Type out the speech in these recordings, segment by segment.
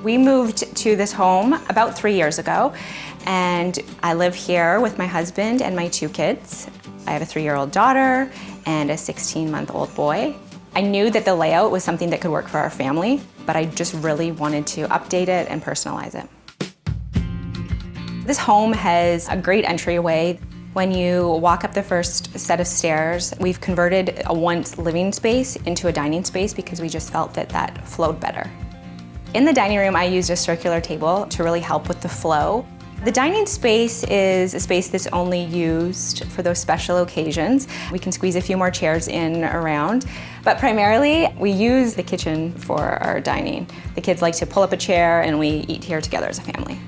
We moved to this home about 3 years ago, and I live here with my husband and my 2 kids. I have a 3-year-old daughter and a 16-month-old boy. I knew that the layout was something that could work for our family, but I just really wanted to update it and personalize it. This home has a great entryway. When you walk up the first set of stairs, we've converted a once living space into a dining space because we just felt that that flowed better. In the dining room, I used a circular table to really help with the flow. The dining space is a space that's only used for those special occasions. We can squeeze a few more chairs in around, but primarily we use the kitchen for our dining. The kids like to pull up a chair and we eat here together as a family.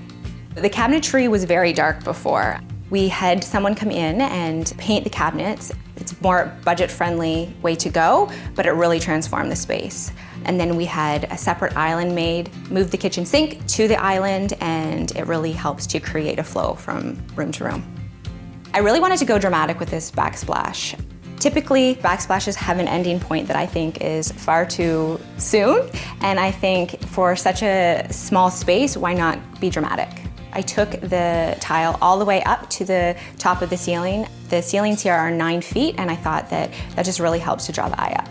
The cabinetry was very dark before. We had someone come in and paint the cabinets. It's a more budget-friendly way to go, but it really transformed the space. And then we had a separate island made, moved the kitchen sink to the island, and it really helps to create a flow from room to room. I really wanted to go dramatic with this backsplash. Typically, backsplashes have an ending point that I think is far too soon, and I think for such a small space, why not be dramatic? I took the tile all the way up to the top of the ceiling. The ceilings here are 9 feet, and I thought that just really helps to draw the eye up.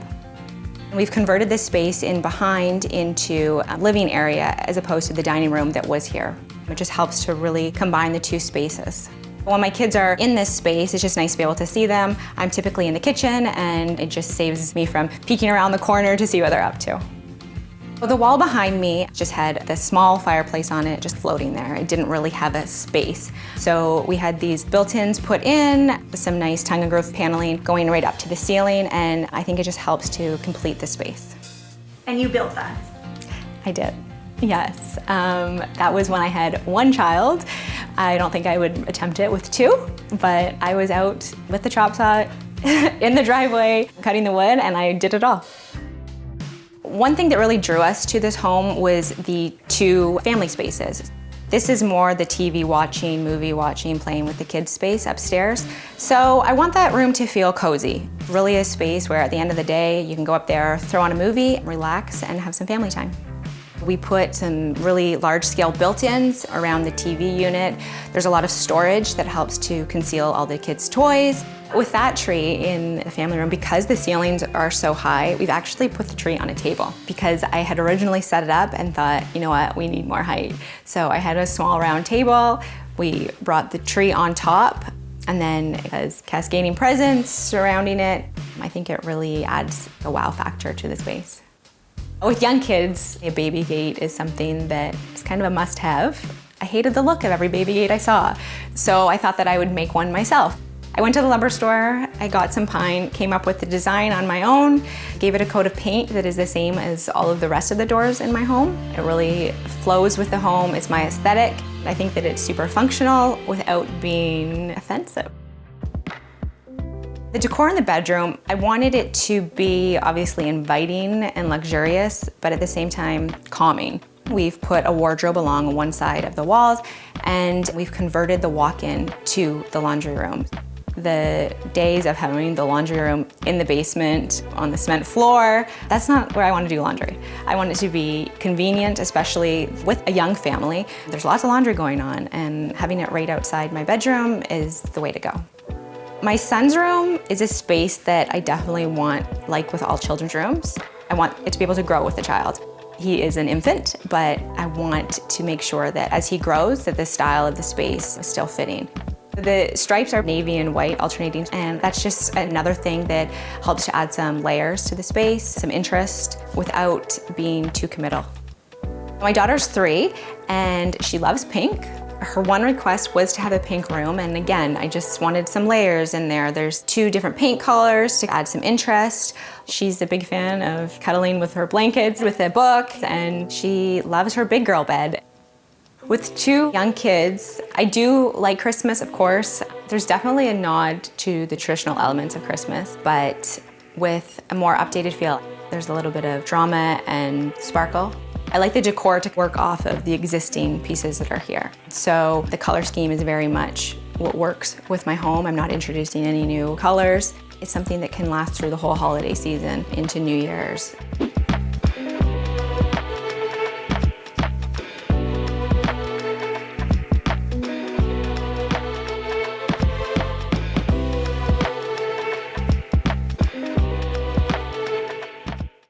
We've converted this space in behind into a living area as opposed to the dining room that was here. It just helps to really combine the 2 spaces. When my kids are in this space, it's just nice to be able to see them. I'm typically in the kitchen, and it just saves me from peeking around the corner to see what they're up to. Well, the wall behind me just had the small fireplace on it, just floating there. It didn't really have a space. So we had these built-ins put in, with some nice tongue-and-groove paneling going right up to the ceiling, and I think it just helps to complete the space. And you built that? I did, yes. That was when I had 1 child. I don't think I would attempt it with 2, but I was out with the chop saw in the driveway, cutting the wood, and I did it all. One thing that really drew us to this home was the 2 family spaces. This is more the TV watching, movie watching, playing with the kids space upstairs. So I want that room to feel cozy. Really a space where at the end of the day, you can go up there, throw on a movie, relax, and have some family time. We put some really large-scale built-ins around the TV unit. There's a lot of storage that helps to conceal all the kids' toys. With that tree in the family room, because the ceilings are so high, we've actually put the tree on a table because I had originally set it up and thought, you know what, we need more height. So I had a small round table. We brought the tree on top, and then it has cascading presents surrounding it. I think it really adds a wow factor to the space. With young kids, a baby gate is something that is kind of a must-have. I hated the look of every baby gate I saw, so I thought that I would make one myself. I went to the lumber store, I got some pine, came up with the design on my own, gave it a coat of paint that is the same as all of the rest of the doors in my home. It really flows with the home, it's my aesthetic. I think that it's super functional without being offensive. The decor in the bedroom, I wanted it to be obviously inviting and luxurious, but at the same time, calming. We've put a wardrobe along one side of the walls, and we've converted the walk-in to the laundry room. The days of having the laundry room in the basement on the cement floor, that's not where I want to do laundry. I want it to be convenient, especially with a young family. There's lots of laundry going on, and having it right outside my bedroom is the way to go. My son's room is a space that I definitely want, like with all children's rooms, I want it to be able to grow with the child. He is an infant, but I want to make sure that as he grows, that the style of the space is still fitting. The stripes are navy and white alternating, and that's just another thing that helps to add some layers to the space, some interest, without being too committal. My daughter's 3, and she loves pink. Her one request was to have a pink room, and again, I just wanted some layers in there. There's 2 different paint colors to add some interest. She's a big fan of cuddling with her blankets, with a book, and she loves her big girl bed. With 2 young kids, I do like Christmas, of course. There's definitely a nod to the traditional elements of Christmas, but with a more updated feel. There's a little bit of drama and sparkle. I like the decor to work off of the existing pieces that are here. So the color scheme is very much what works with my home. I'm not introducing any new colors. It's something that can last through the whole holiday season into New Year's.